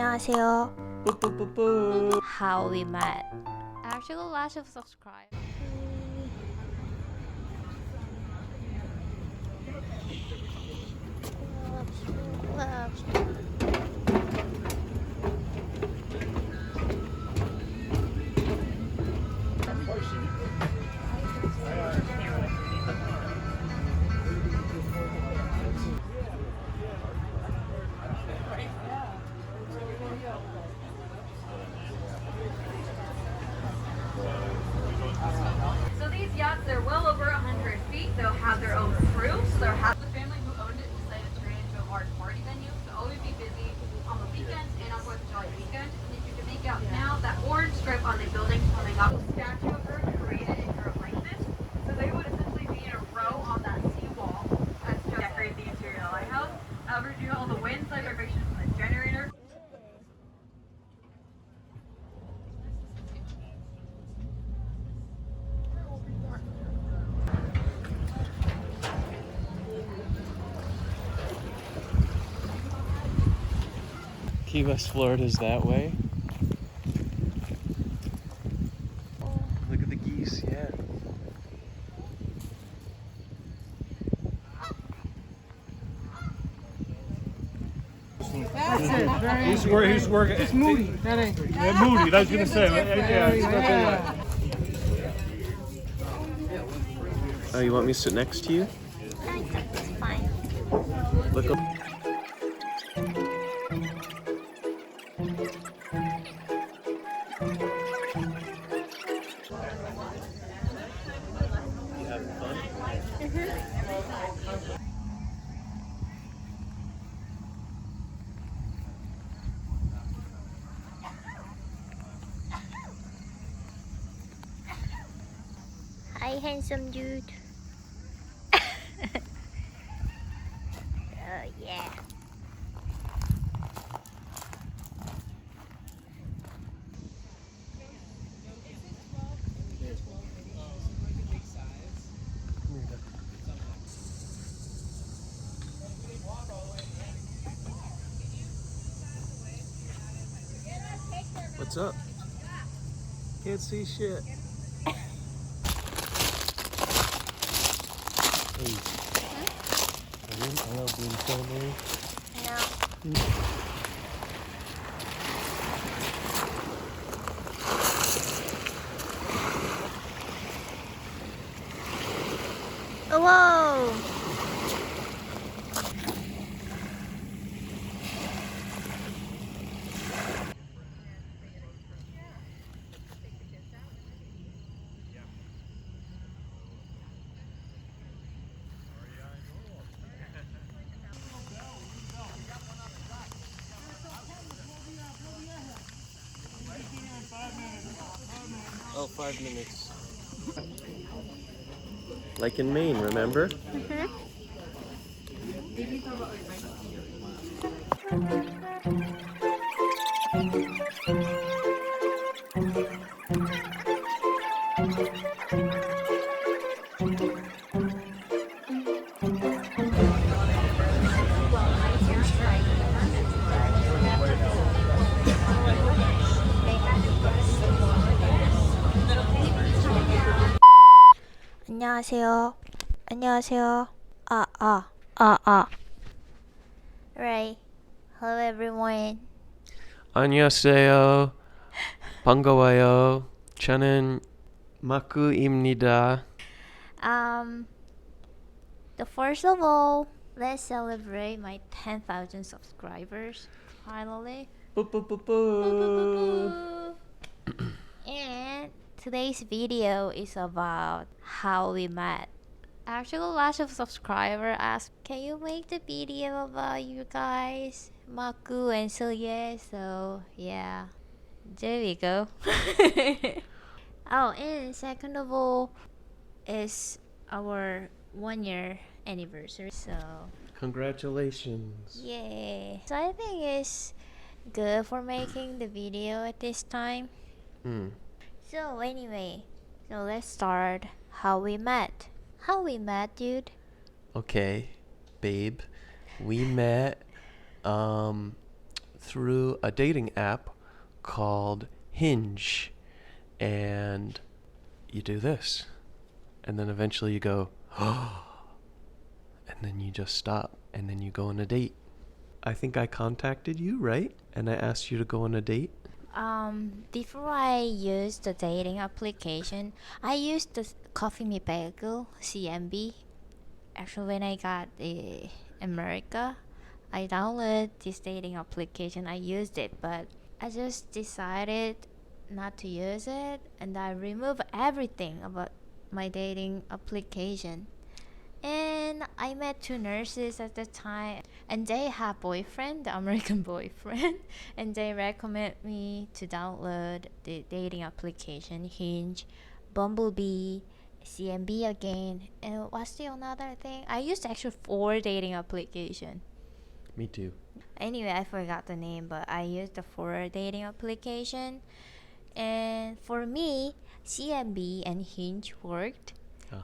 안녕하세요. 뿌뿌뿌뿌. How we met. Actually, lots of subscribe. So these yachts, they're well over 100 feet. They'll have their own crew. So they'll have the family who owned it decided to turn it into a large party venue. So always be busy on the weekends and on 4th of July weekend. And if you can make out now, that orange strip on the building when they got the statue of her created in her likeness. So they would essentially be in a row on that seawall as to decorate the interior of the lighthouse. However, due to all the wind side vibrations from the generator, Key West, Florida's that way. Look at the geese, yeah. He's working. It's Moody. That ain't. Yeah, Moody. That's gonna say. Yeah, it's not there. Oh, you want me to sit next to you? It's fine. Look up. You having fun? Hi, handsome dude. Oh yeah. What's up? Can't see shit. Hey. I love being filming. No. Whoa! Oh, 5 minutes. Like in Maine, remember? 안녕하세요. 안녕하세요. Right. Hello everyone. 안녕하세요. 반가워요. 저는 마크입니다. The first of all, let's celebrate my 10,000 subscribers. Finally. 뿌뿌뿌뿌. And today's video is about how we met. Actually, lots of subscribers asked, can you make the video about you guys, Maku and Silye? So yeah, there we go. Oh, and second of all, it's our 1 year anniversary. So Congratulations. yay! So I think it's good for making the video at this time. So anyway, so let's start how we met. How we met, dude? Okay, babe. We met through a dating app called Hinge. And you do this. And then eventually you go, oh. And then you just stop. And then you go on a date. I think I contacted you, right? And I asked you to go on a date. Before I used the dating application, I used the Coffee Me Bagel, CMB. Actually, when I got in America, I downloaded this dating application. I used it, but I just decided not to use it, and I removed everything about my dating application. And I met two nurses at the time, and they have boyfriend, the American boyfriend, and they recommend me to download the dating application Hinge, Bumblebee, CMB again, and what's the another thing? I used actually 4 dating application. Me too. Anyway, I forgot the name, but I used the 4 dating application, and for me, CMB and Hinge worked.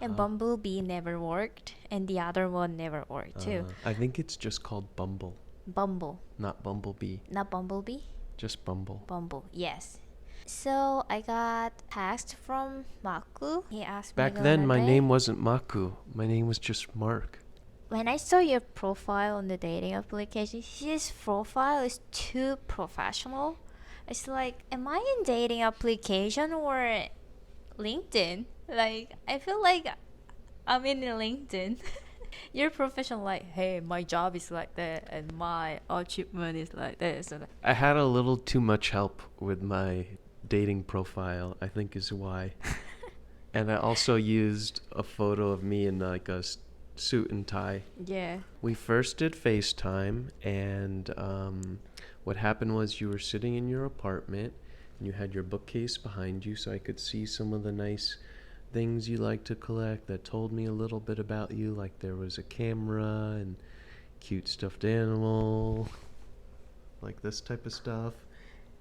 And Bumblebee never worked, and the other one never worked too. I think it's just called Bumble, Bumble, not Bumblebee. not Bumblebee. Just Bumble. Bumble, yes. So I got text from Maku. He asked me Back to go then, on a my date. name wasn't Maku. My name was just Mark. When I saw your profile on the dating application, his profile is too professional. It's like, am I in dating application or LinkedIn? Like, I feel like I'm in LinkedIn. Your profession, like, hey, my job is like that, and my achievement is like this. And I had a little too much help with my dating profile, I think is why. And I also used a photo of me in like a suit and tie. yeah. We first did FaceTime, and what happened was you were sitting in your apartment, and you had your bookcase behind you, so I could see some of the nice things you like to collect that told me a little bit about you, like there was a camera and cute stuffed animal, like this type of stuff.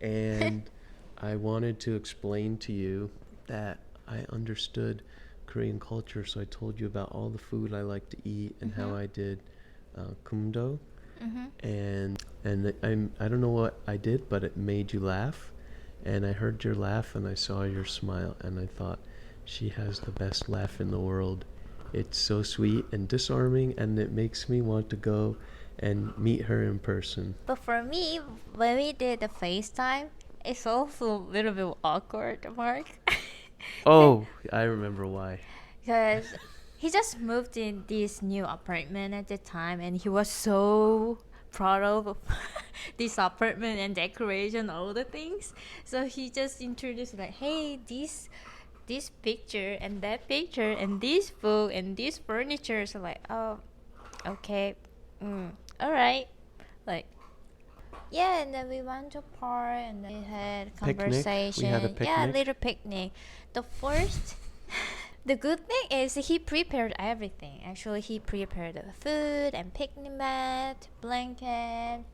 And I wanted to explain to you that I understood Korean culture, so I told you about all the food I like to eat and how I did kumdo. And I don't know what I did, but it made you laugh, and I heard your laugh and I saw your smile, and I thought, she has the best laugh in the world. It's so sweet and disarming, and it makes me want to go and meet her in person. But for me, when we did the FaceTime, it's also a little bit awkward, Mark. Oh, I remember why. Because he just moved in this new apartment at the time, and he was so proud of this apartment and decoration, all the things. So he just introduced like, hey, this picture and that picture and this book and this furniture. So like, oh, okay, all right, like, yeah. And then we went to a park, and then we had Picnic? conversation. We had a Yeah, picnic? little picnic. The good thing is he prepared everything. Actually, he prepared the food and picnic mat, blanket,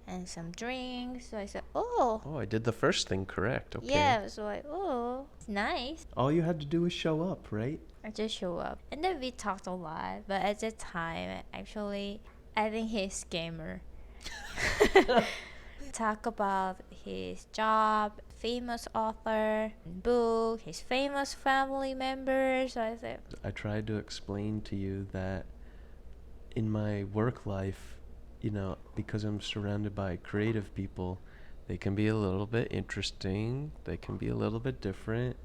and some drinks. So I said, oh, Oh, I did the first thing correct. Okay. yeah. So like, oh, it's nice. All you had to do was show up, right? I just show up, and then we talked a lot. But at the time, actually, I think he's scammer. Talk about his job, famous author, book, his famous family members. So I said, I tried to explain to you that in my work life, you know, because I'm surrounded by creative people, they can be a little bit interesting, they can be a little bit different.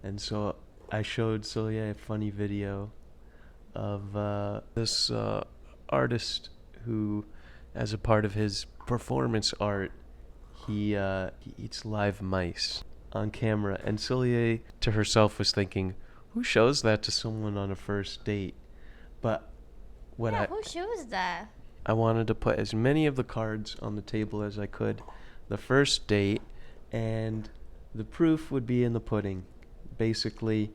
And so I showed Solia a funny video of this artist who, as a part of his performance art, he eats live mice on camera. And Solia to herself was thinking, who shows that to someone on a first date? But what yeah, who shows that? I wanted to put as many of the cards on the table as I could the first date, and the proof would be in the pudding. Basically,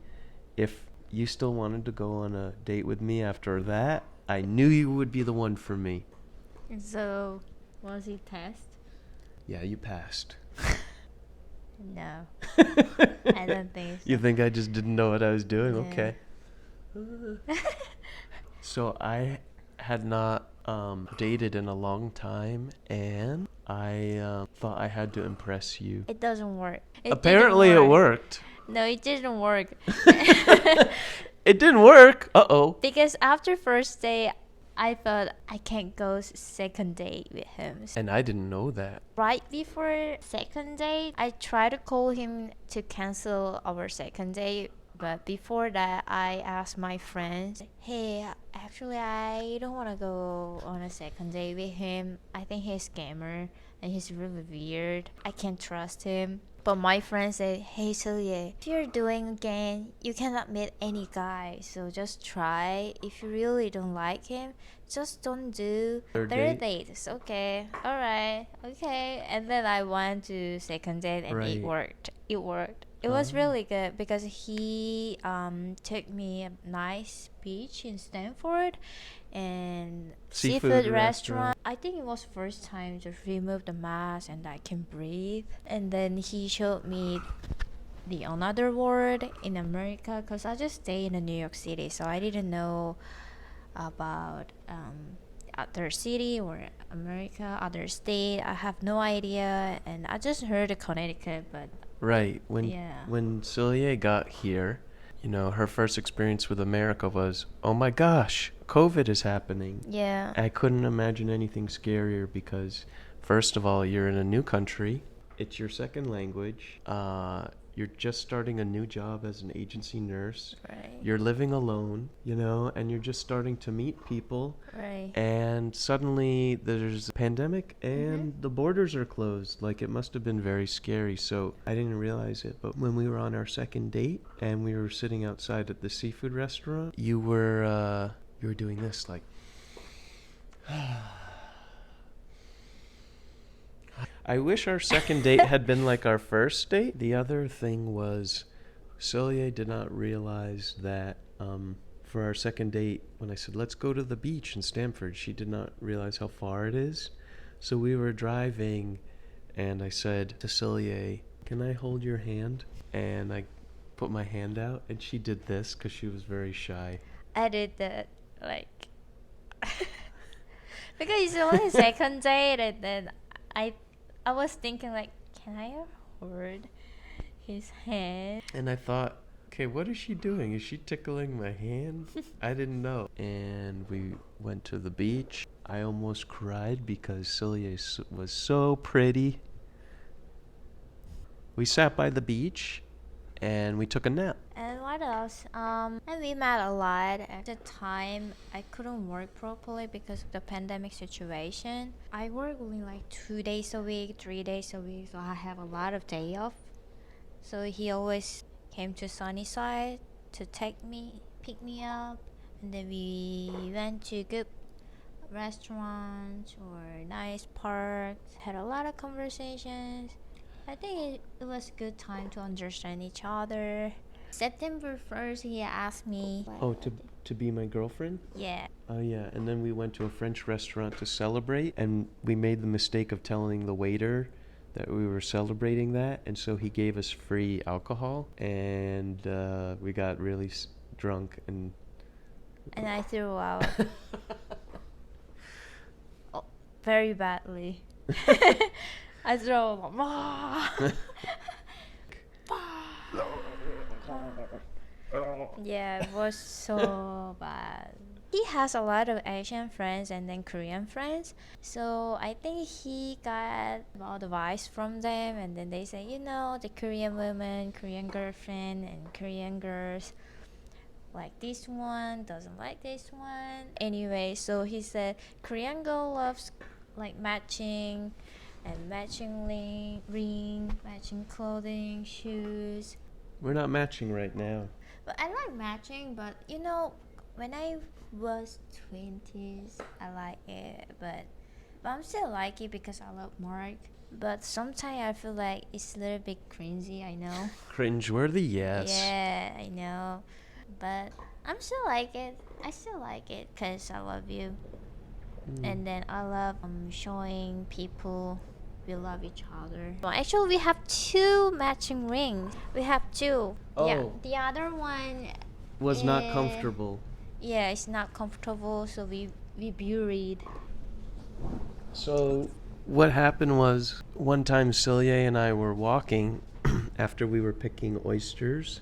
if you still wanted to go on a date with me after that, I knew you would be the one for me. So, was he test? Yeah, you passed. No, I don't think so. You think I just didn't know what I was doing? Yeah. Okay. So I had not dated in a long time, and I thought I had to impress you. It doesn't work. Apparently didn't it worked. No, it didn't work. It didn't work. Uh-oh. Because after first day, I thought I can't go second date with him. And I didn't know that. Right before second date, I tried to call him to cancel our second date. But before that, I asked my friends, hey, actually, I don't want to go on a second date with him. I think he's a scammer and he's really weird. I can't trust him. But my friend said, hey, Celia, if you're doing again, you cannot meet any guy. So just try. If you really don't like him, just don't do Third third date. It's okay. All right. Okay. And then I went to second date and Right. it worked. It worked. It was really good because he took me a nice beach in Stanford and Seafood seafood restaurant. restaurant. I think it was first time to remove the mask and I can breathe. And then he showed me the another world in America because I just stay in New York City, so I didn't know about other city or America, other state. I have no idea, and I just heard Connecticut, but Right. Yeah. When Celia got here, you know, her first experience with America was, oh my gosh, COVID is happening. yeah. I couldn't imagine anything scarier because, first of all, you're in a new country. It's your second language. You're just starting a new job as an agency nurse. Right. You're living alone, you know, and you're just starting to meet people. Right. And suddenly there's a pandemic and the borders are closed. Like, it must have been very scary. So I didn't realize it. But when we were on our second date and we were sitting outside at the seafood restaurant, you were doing this, like, I wish our second date had been like our first date. The other thing was, Celia did not realize that for our second date, when I said, let's go to the beach in Stamford, she did not realize how far it is. So we were driving, and I said to Celia, can I hold your hand? And I put my hand out, and she did this because she was very shy. I did that, like, because it's only second date, and then I was thinking, like, can I hold his hand? And I thought, okay, what is she doing? Is she tickling my hand? I didn't know. And we went to the beach. I almost cried because Celia was so pretty. We sat by the beach and we took a nap. And what else? And we met a lot. At the time, I couldn't work properly because of the pandemic situation. I work only like 2 days a week, 3 days a week, so I have a lot of day off. So he always came to Sunnyside to pick me up, and then we went to good restaurants or nice parks, had a lot of conversations. I think it was a good time to understand each other. September 1st, he asked me. Oh, to be my girlfriend? Yeah. Oh, yeah. And then we went to a French restaurant to celebrate, and we made the mistake of telling the waiter that we were celebrating that, and so he gave us free alcohol, and we got really drunk, and I threw out. Oh, very badly. I threw out. Yeah, it was so bad. He has a lot of Asian friends and then Korean friends, so I think he got advice from them, and then they say, you know, the Korean women, Korean girlfriend, and Korean girls like this one, doesn't like this one. Anyway, so he said Korean girl loves like matching and matching ring, matching clothing, shoes. we're not matching right now. But I like matching, but you know, when I was 20s, I like it, but I'm still like it because I love Mark. But sometimes I feel like it's a little bit cringy, I know. Cringeworthy, yes. Yeah, I know. But I'm still like it. I still like it because I love you. And then I love showing people we love each other. Well, actually, we have 2 matching rings. We have 2. Yeah. Oh. The other one Was not comfortable. yeah, it's not comfortable, so we we buried. So what happened was one time Celia and I were walking after we were picking oysters,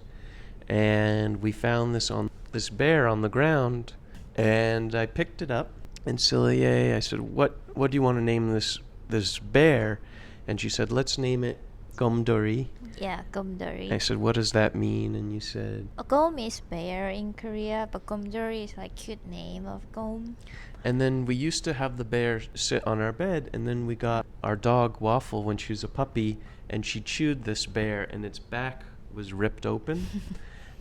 and we found this bear on the ground, and I picked it up, and Celia, I said, what do you want to name this bear? And she said, let's name it Gomdori. Yeah, Gomdori. I said, what does that mean? And you said, Gom is bear in Korea, but Gomdori is like cute name of Gom. and then we used to have the bear sit on our bed, and then we got our dog Waffle when she was a puppy, and she chewed this bear, and its back was ripped open.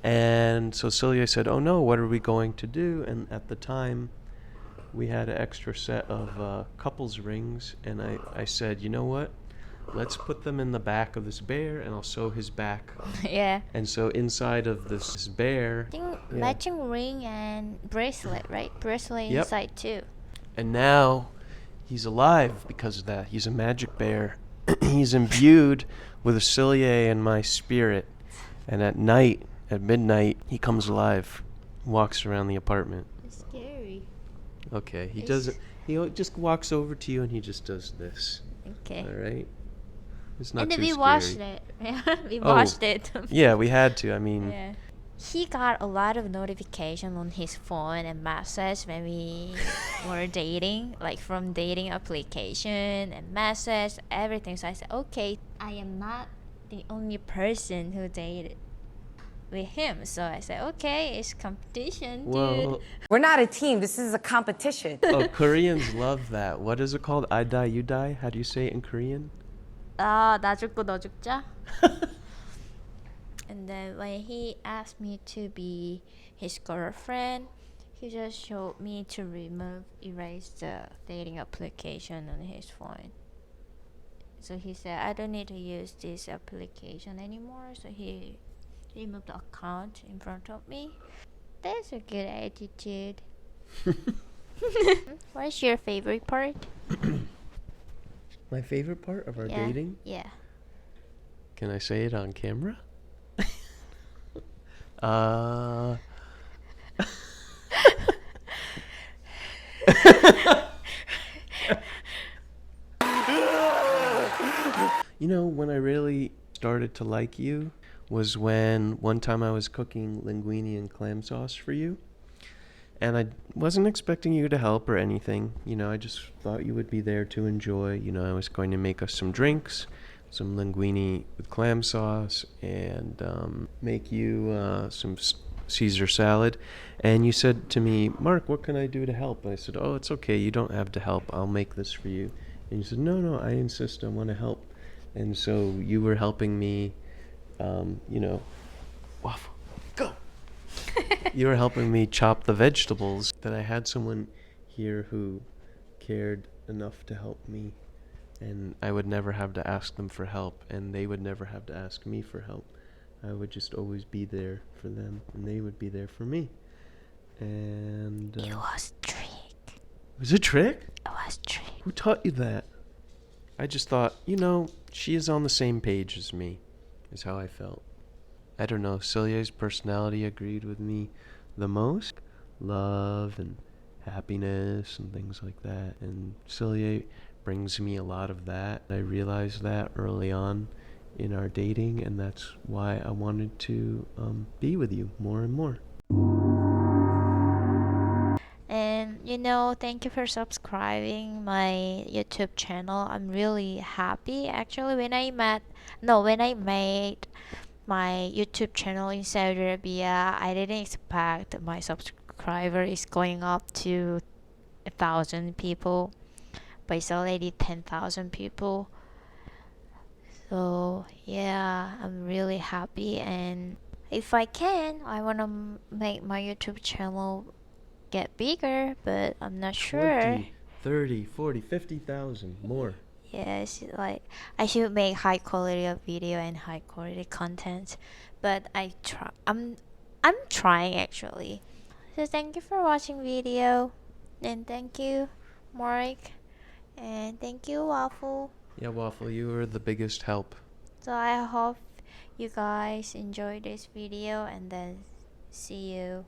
And so Celia said, oh no, what are we going to do? And at the time, we had an extra set of couples rings, and I said, you know what? Let's put them in the back of this bear, and I'll sew his back. Yeah. And so inside of this bear, I think matching ring and bracelet, right? Bracelet Yep. inside too. and now he's alive because of that. He's a magic bear. He's imbued with Celia and my spirit. And at night, at midnight, he comes alive, walks around the apartment. It's scary. Okay, he It's- doesn't. He just walks over to you and he just does this. Okay. All right. It's not And then too we scary. watched it. We Oh. watched it. Yeah, we had to. I mean, Yeah. He got a lot of notification on his phone and message when we were dating, like from dating application and message, everything. So I said, okay, I am not the only person who dated with him. So I said, okay, it's competition, dude. well, We're not a team. This is a competition. oh, Koreans love that. What is it called? I die, you die. How do you say it in Korean? 나 죽고 너 죽자. And then when he asked me to be his girlfriend, he just showed me to erase the dating application on his phone. So he said, I don't need to use this application anymore. So he removed the account in front of me. That's a good attitude. What's your favorite part? My favorite part of our dating? Yeah. Can I say it on camera? uh You know, when I really started to like you was when one time I was cooking linguine and clam sauce for you. And I wasn't expecting you to help or anything. You know, I just thought you would be there to enjoy. You know, I was going to make us some drinks, some linguine with clam sauce, and make you some Caesar salad. And you said to me, Mark, what can I do to help? And I said, oh, it's okay. You don't have to help. I'll make this for you. And you said, no, I insist. I want to help. And so you were helping me, you know, Waffle, go. You were helping me chop the vegetables. That I had someone here who cared enough to help me, and I would never have to ask them for help, and they would never have to ask me for help. I would just always be there for them, and they would be there for me. And It was trick. was it a trick? It was trick. Who taught you that? I just thought, you know, she is on the same page as me, is how I felt. I don't know, Celia's personality agreed with me the most. Love and happiness and things like that. And Celia brings me a lot of that. I realized that early on in our dating, and that's why I wanted to be with you more and more. And you know, thank you for subscribing my YouTube channel. I'm really happy. Actually, when I made my YouTube channel in Saudi Arabia, I didn't expect my subscriber is going up to 1,000 people, but it's already 10,000 people. So yeah, I'm really happy, and if I can, I want to make my YouTube channel get bigger, but I'm not sure. 20, 30, 40, 50,000 more. Yes, like I should make high quality of video and high quality content, but I'm trying actually. So thank you for watching video, and thank you Mark, and thank you Waffle. Yeah, Waffle, you were the biggest help. So I hope you guys enjoy this video, and then see you